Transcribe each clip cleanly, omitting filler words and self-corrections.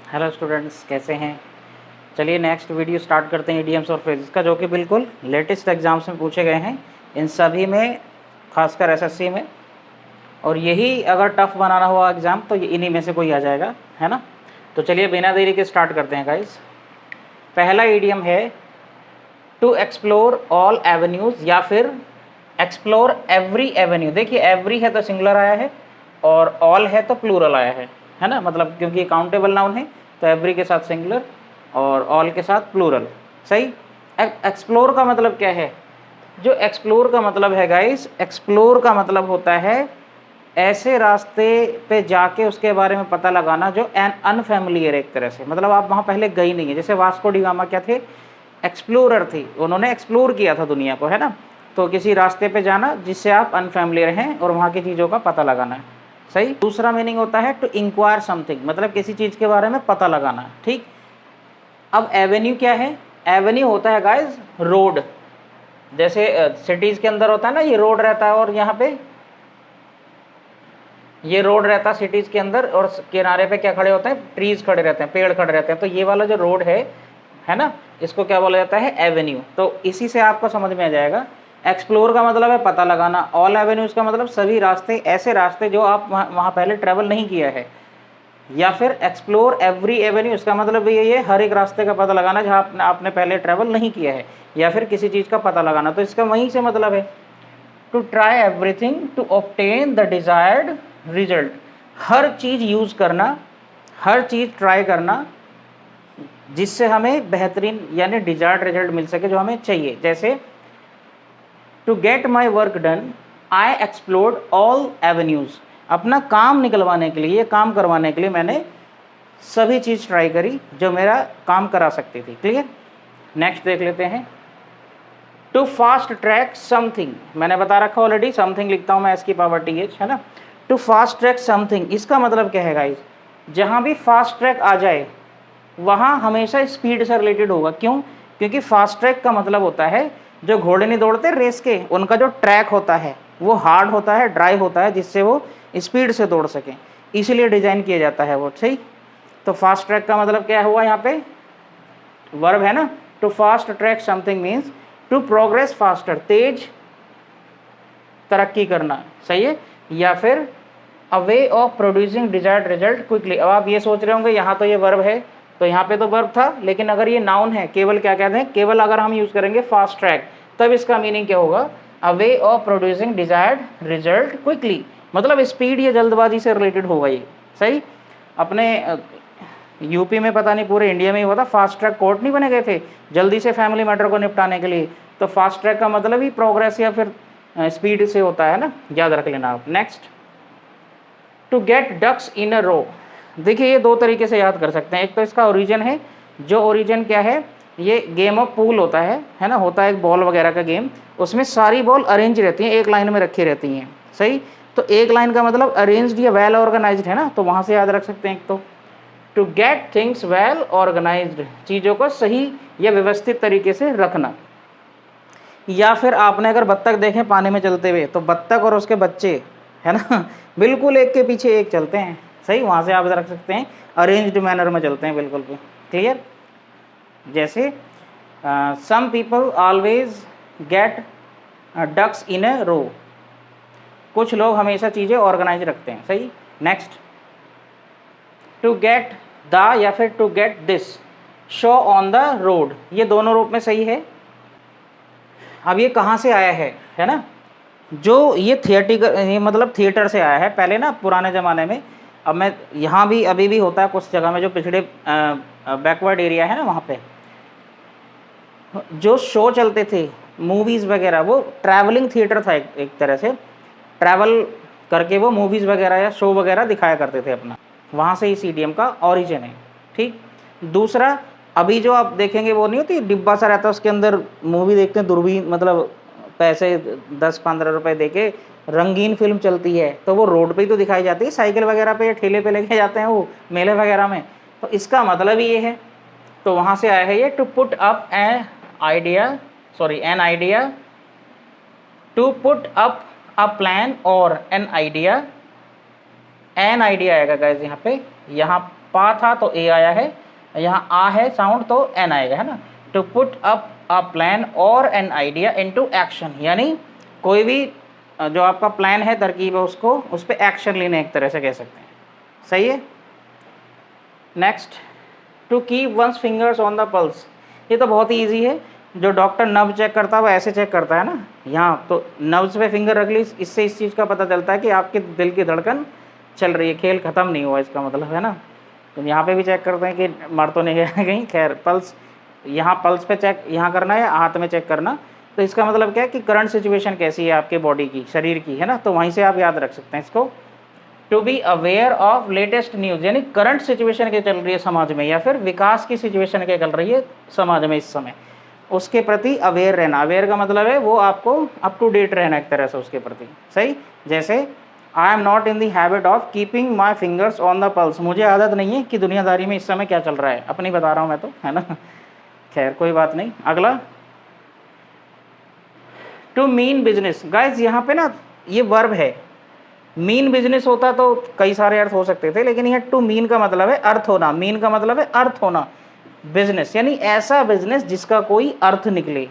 Hello students, कैसे हैं? चलिए नेक्स्ट वीडियो स्टार्ट करते हैं इडियम्स और फ्रेजेस का, जो कि बिल्कुल लेटेस्ट एग्जाम्स में पूछे गए हैं, इन सभी में, खासकर एसएससी में। और यही अगर टफ बनाना हुआ एग्ज़ाम तो ये इन्हीं में से कोई आ जाएगा, है ना। तो चलिए बिना देरी के स्टार्ट करते हैं गाइस। पहला इडियम है टू एक्सप्लोर ऑल एवेन्यूज़ या फिर एक्सप्लोर एवरी एवेन्यू। देखिए एवरी है तो सिंगुलर आया है और ऑल है तो प्लूरल आया है ना। मतलब क्योंकि काउंटेबल नाउन है तो एवरी के साथ सिंगुलर और ऑल के साथ प्लूरल। सही। एक्सप्लोर का मतलब क्या है? जो एक्सप्लोर का मतलब है गाइस, एक्सप्लोर का मतलब होता है ऐसे रास्ते पे जाके उसके बारे में पता लगाना जो एन अनफैमिलियर, एक तरह से। मतलब आप वहाँ पहले गई नहीं है। जैसे वास्को डी गामा क्या थे? एक्सप्लोरर थी, उन्होंने एक्सप्लोर किया था दुनिया को, है ना। तो किसी रास्ते पे जाना जिससे आप अनफैमिलियर हैं और वहाँ की चीज़ों का पता लगाना है। सही। दूसरा मीनिंग होता है टू इंक्वायर समथिंग, मतलब किसी चीज़ के बारे में पता लगाना। ठीक। अब एवेन्यू क्या है? एवेन्यू होता है गाइस रोड। जैसे सिटीज़ के अंदर होता है ना, ये रोड रहता है और यहाँ पे ये रोड रहता है सिटीज़ के अंदर, और किनारे पे क्या खड़े होते हैं? ट्रीज खड़े रहते हैं, पेड़ खड़े रहते हैं। तो ये वाला जो रोड है ना, इसको क्या बोला जाता है? एवेन्यू। तो इसी से आपको समझ में आ जाएगा। एक्सप्लोर का मतलब है पता लगाना। ऑल एवेन्यूज़ का मतलब सभी रास्ते, ऐसे रास्ते जो आप वहाँ पहले ट्रैवल नहीं किया है। या फिर एक्सप्लोर एवरी एवेन्यू, इसका मतलब ये है हर एक रास्ते का पता लगाना जहाँ आपने पहले ट्रैवल नहीं किया है, या फिर किसी चीज़ का पता लगाना। तो इसका वहीं से मतलब है to try everything to obtain the desired result. हर चीज़ यूज़ करना, हर चीज़ ट्राई करना जिससे हमें बेहतरीन यानी डिजायर्ड रिजल्ट मिल सके, जो हमें चाहिए। जैसे to get my work done I explored all avenues. अपना काम निकलवाने के लिए, काम करवाने के लिए मैंने सभी चीज़ ट्राई करी जो मेरा काम करा सकती थी। क्लियर। नेक्स्ट देख लेते हैं। टू फास्ट ट्रैक समथिंग, मैंने बता रखा ऑलरेडी, समथिंग लिखता हूँ मैं एस की पावर टी एच, है ना। टू फास्ट ट्रैक समथिंग, इसका मतलब क्या है गाइस? जहाँ भी फास्ट ट्रैक आ जाए वहाँ हमेशा स्पीड से रिलेटेड होगा। क्यों? क्योंकि फास्ट ट्रैक का मतलब होता है जो घोड़े नहीं दौड़ते रेस के, उनका जो ट्रैक होता है वो हार्ड होता है, ड्राई होता है, जिससे वो स्पीड से दौड़ सकें, इसीलिए डिजाइन किया जाता है वो। सही। तो फास्ट ट्रैक का मतलब क्या हुआ? यहाँ पे वर्ब है ना। To fast track something means to progress faster, तेज तरक्की करना। सही है। या फिर a way of producing desired result quickly. अब आप ये सोच रहे होंगे यहाँ तो ये वर्ब है, तो यहाँ पे तो वर्ब था, लेकिन अगर ये नाउन है, केवल क्या कहते हैं, केवल अगर हम यूज़ करेंगे फास्ट ट्रैक, तब इसका मीनिंग क्या होगा? A way of producing desired result quickly, मतलब स्पीड या जल्दबाजी से रिलेटेड होगा ये। सही। अपने यूपी में, पता नहीं पूरे इंडिया में ही हुआ था, फास्ट ट्रैक कोर्ट नहीं बने गए थे जल्दी से फैमिली मैटर को निपटाने के लिए। तो फास्ट ट्रैक का मतलब ही प्रोग्रेस या फिर स्पीड से होता है ना, याद रख लेना आप। Next, to get ducks in a रो। देखिए ये दो तरीके से याद कर सकते हैं। एक तो इसका ओरिजिन है, जो ओरिजिन क्या है, ये गेम ऑफ पूल होता है ना, होता है एक बॉल वगैरह का गेम, उसमें सारी बॉल अरेंज रहती हैं, एक लाइन में रखी रहती हैं। सही। तो एक लाइन का मतलब अरेंज्ड या वेल ऑर्गेनाइज्ड है ना, तो वहाँ से याद रख सकते हैं। एक तो to get things well organized, चीज़ों को सही या व्यवस्थित तरीके से रखना। या फिर आपने अगर बत्तख देखें पानी में चलते हुए, तो बत्तख और उसके बच्चे, है ना, बिल्कुल एक के पीछे एक चलते हैं। सही। वहाँ से आप रख सकते हैं अरेंज्ड मैनर में चलते हैं, बिल्कुल भी। क्लियर। जैसे some people always get ducks in a row, कुछ लोग हमेशा चीज़ें ऑर्गेनाइज रखते हैं। सही। नेक्स्ट, टू गेट द या फिर to get this show on the road, ये दोनों रूप में सही है। अब ये कहाँ से आया है ना, जो ये थिएटिकल, मतलब थिएटर से आया है पहले ना, पुराने ज़माने में। अब मैं यहाँ भी अभी भी होता है कुछ जगह में, जो पिछड़े बैकवर्ड एरिया है ना, वहाँ पे जो शो चलते थे मूवीज़ वगैरह, वो ट्रैवलिंग थिएटर था, एक तरह से ट्रैवल करके वो मूवीज़ वगैरह या शो वगैरह दिखाया करते थे अपना। वहाँ से इस ईडियम का ऑरिजिन है। ठीक। दूसरा, अभी जो आप देखेंगे वो नहीं होती, डिब्बा सा रहता है, उसके अंदर मूवी देखते हैं, दूरबीन, मतलब पैसे 10-15 रुपए दे के रंगीन फिल्म चलती है, तो वो रोड पे ही तो दिखाई जाती है, साइकिल वगैरह पे या ठेले पे लेके जाते हैं वो मेले वगैरह में। तो इसका मतलब ये है, तो वहाँ से आया है ये to put up an idea, to put up a plan और एन आइडिया आएगा गाइज यहाँ पे। यहाँ पा था तो ए आया है, यहाँ आ है साउंड तो एन आएगा, है ना। To put up a plan और एन आइडिया इनटू एक्शन, यानी कोई भी जो आपका प्लान है, तरकीब है, उसको उस पर एक्शन लेने एक तरह से कह सकते हैं। सही है। Next, to keep one's fingers on the pulse, ये तो बहुत ही ईजी है। जो डॉक्टर नब्ज चेक करता है वो ऐसे चेक करता है ना, यहाँ तो नब्ज पे फिंगर रख ली, इससे इस चीज़ का पता चलता है कि आपके दिल की धड़कन चल रही है, खेल ख़त्म नहीं हुआ इसका मतलब, है ना। तो यहाँ पे भी चेक करते हैं कि मर तो नहीं गया कहीं। खैर, पल्स यहाँ पल्स पे चेक यहाँ करना है, हाथ में चेक करना, तो इसका मतलब क्या है कि करंट सिचुएशन कैसी है आपके बॉडी की, शरीर की, है ना। तो वहीं से आप याद रख सकते हैं इसको। To be aware of latest news, यानी करंट सिचुएशन के चल रही है समाज में, या फिर विकास की सिचुएशन के चल रही है समाज में इस समय, उसके प्रति अवेयर रहना। अवेयर का मतलब है वो आपको अप टू डेट रहना एक तरह से उसके प्रति। सही। जैसे I am not in the habit of keeping my fingers on the pulse, मुझे आदत नहीं है कि दुनियादारी में इस समय क्या चल रहा है, अपनी बता रहा हूँ मैं तो, है ना। खैर कोई बात नहीं। अगला, टू मीन बिजनेस। गाइज यहाँ पे ना ये वर्ब है, मीन बिजनेस होता तो कई सारे अर्थ हो सकते थे, लेकिन यह टू मीन का मतलब है अर्थ होना, मीन का मतलब है अर्थ होना, बिजनेस यानी ऐसा बिजनेस जिसका कोई अर्थ निकले।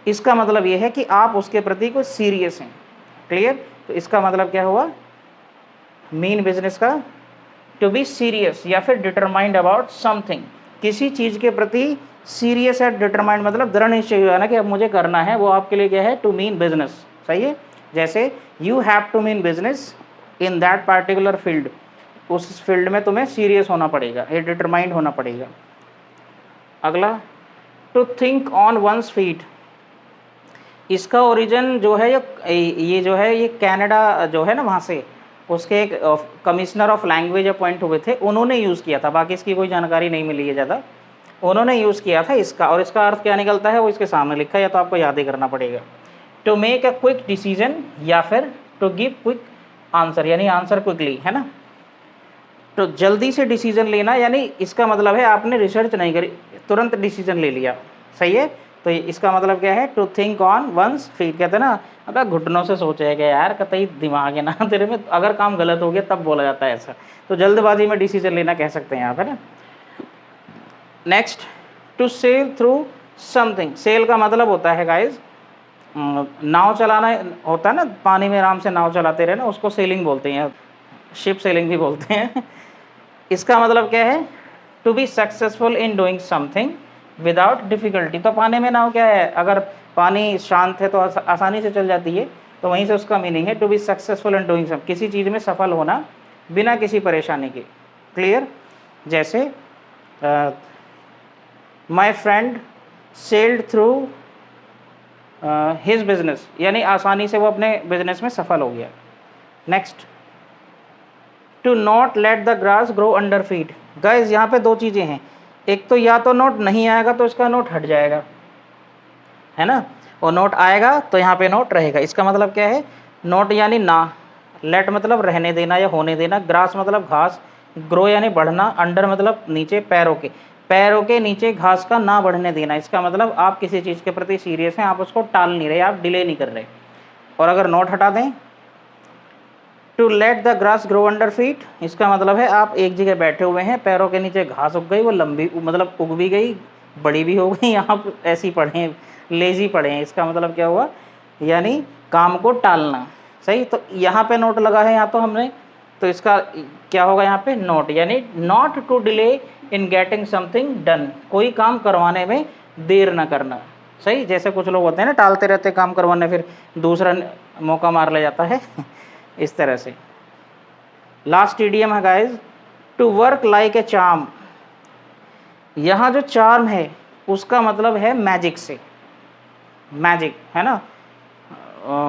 इसका मतलब यह है कि आप उसके प्रति कोई सीरियस हैं। क्लियर। तो इसका मतलब क्या हुआ मीन बिजनेस का, टू बी सीरियस या फिर डिटरमाइंड अबाउट समथिंग, किसी चीज़ के प्रति सीरियस है, डिटरमाइंड मतलब दृढ़ निश्चय हुआ ना कि अब मुझे करना है, वो आपके लिए क्या है, टू मीन बिजनेस। सही है। जैसे you have to mean business in that particular field, उस फील्ड में तुम्हें सीरियस होना पड़ेगा, ये डिटरमाइंड होना पड़ेगा। अगला, to think on one's feet, इसका ओरिजिन जो है ये जो है ये कनाडा जो है ना, वहाँ से उसके एक कमिश्नर ऑफ लैंग्वेज अपॉइंट हुए थे, उन्होंने यूज़ किया था, बाकी इसकी कोई जानकारी नहीं मिली है ज़्यादा। उन्होंने यूज़ किया था इसका, और इसका अर्थ क्या निकलता है वो इसके सामने लिखा है, या तो आपको याद ही करना पड़ेगा। To make a quick decision या फिर टू गिव क्विक आंसर, यानी आंसर क्विकली, है ना। तो जल्दी से डिसीजन लेना, यानी इसका मतलब है आपने रिसर्च नहीं करी, तुरंत डिसीजन ले लिया। सही है। तो इसका मतलब क्या है, to think on one's feet, कहते हैं ना अगर घुटनों से सोचेगा यार, कतई दिमाग है ना तेरे में, अगर काम गलत हो गया तब बोला जाता है ऐसा। तो जल्दबाजी में डिसीजन लेना कह सकते हैं आप, है ना। Next, to sail through something, sail का मतलब होता है गाइज नाव चलाना होता है ना, पानी में आराम से नाव चलाते रहे ना, उसको सेलिंग बोलते हैं, शिप सेलिंग भी बोलते हैं। इसका मतलब क्या है, to be successful in doing something without difficulty. तो पानी में नाव क्या है, अगर पानी शांत है तो आसानी से चल जाती है, तो वहीं से उसका मीनिंग है to be successful in doing some, किसी चीज़ में सफल होना बिना किसी परेशानी के। क्लियर। जैसे my friend sailed through his business, यानी आसानी से वो अपने बिजनेस में सफल हो गया। Next, to not let the grass grow under feet. Guys यहाँ पे दो चीज़ें हैं, एक तो या तो नोट नहीं आएगा तो इसका नोट हट जाएगा, है ना, और नोट आएगा तो यहाँ पे नोट रहेगा। इसका मतलब क्या है, नोट यानी ना, लेट मतलब रहने देना या होने देना, ग्रास मतलब घास, ग्रो यानी बढ़ना, अंडर मतलब नीचे, पैरों के नीचे घास का ना बढ़ने देना। इसका मतलब आप किसी चीज़ के प्रति सीरियस हैं, आप उसको टाल नहीं रहे, आप डिले नहीं कर रहे। और अगर नोट हटा दें, to let the grass grow under feet, इसका मतलब है आप एक जगह बैठे हुए हैं, पैरों के नीचे घास उग गई, वो लंबी मतलब उग भी गई, बड़ी भी हो गई, आप ऐसे ही पढ़े हैं, लेजी पढ़े हैं। इसका मतलब क्या हुआ, यानी काम को टालना। सही। तो यहाँ पे नोट लगा है, यहाँ तो हमने, तो इसका क्या होगा यहाँ पे, नोट, यानी not to delay in getting something done, कोई काम करवाने में देर ना करना। सही। जैसे कुछ लोग होते हैं ना, टालते रहते काम करवाने, फिर दूसरा मौका मार ले जाता है इस तरह से। लास्ट इडियम है guys, to work like a charm. यहाँ जो चार्म है उसका मतलब है मैजिक से, मैजिक, है ना,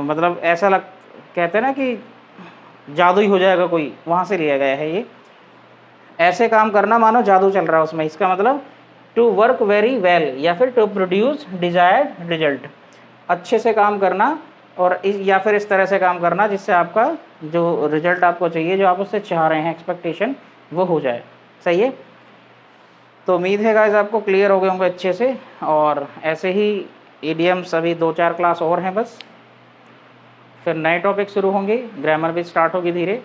मतलब ऐसा कहते हैं ना कि जादू ही हो जाएगा कोई, वहाँ से लिया गया है ये। ऐसे काम करना मानो जादू चल रहा है उसमें। इसका मतलब टू वर्क वेरी वेल या फिर टू प्रोड्यूस डिजायर्ड रिजल्ट, अच्छे से काम करना, और या फिर इस तरह से काम करना जिससे आपका जो रिजल्ट आपको चाहिए, जो आप उससे चाह रहे हैं, एक्सपेक्टेशन, वो हो जाए। सही है। तो उम्मीद है गाइस आपको क्लियर हो गए होंगे अच्छे से, और ऐसे ही इडियम्स अभी 2-4 क्लास और हैं बस, फिर नए टॉपिक शुरू होंगे, ग्रामर भी स्टार्ट होगी धीरे,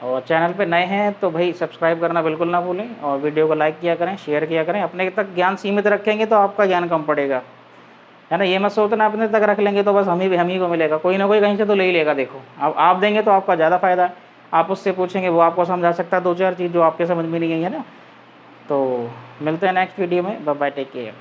और चैनल पे नए हैं तो भाई सब्सक्राइब करना बिल्कुल ना भूलें, और वीडियो को लाइक किया करें, शेयर किया करें। अपने तक ज्ञान सीमित रखेंगे तो आपका ज्ञान कम पड़ेगा, है ना। ये मत सोचना अपने तक रख लेंगे तो बस हम ही को मिलेगा, कोई ना कोई कहीं से तो ले ही लेगा। देखो अब आप देंगे तो आपका ज़्यादा फायदा है, आप उससे पूछेंगे वो आपको समझा सकता है 2-4 चीज़ जो आपके समझ में नहीं आई है ना। तो मिलते हैं नेक्स्ट वीडियो में, बाय बाय, टेक केयर।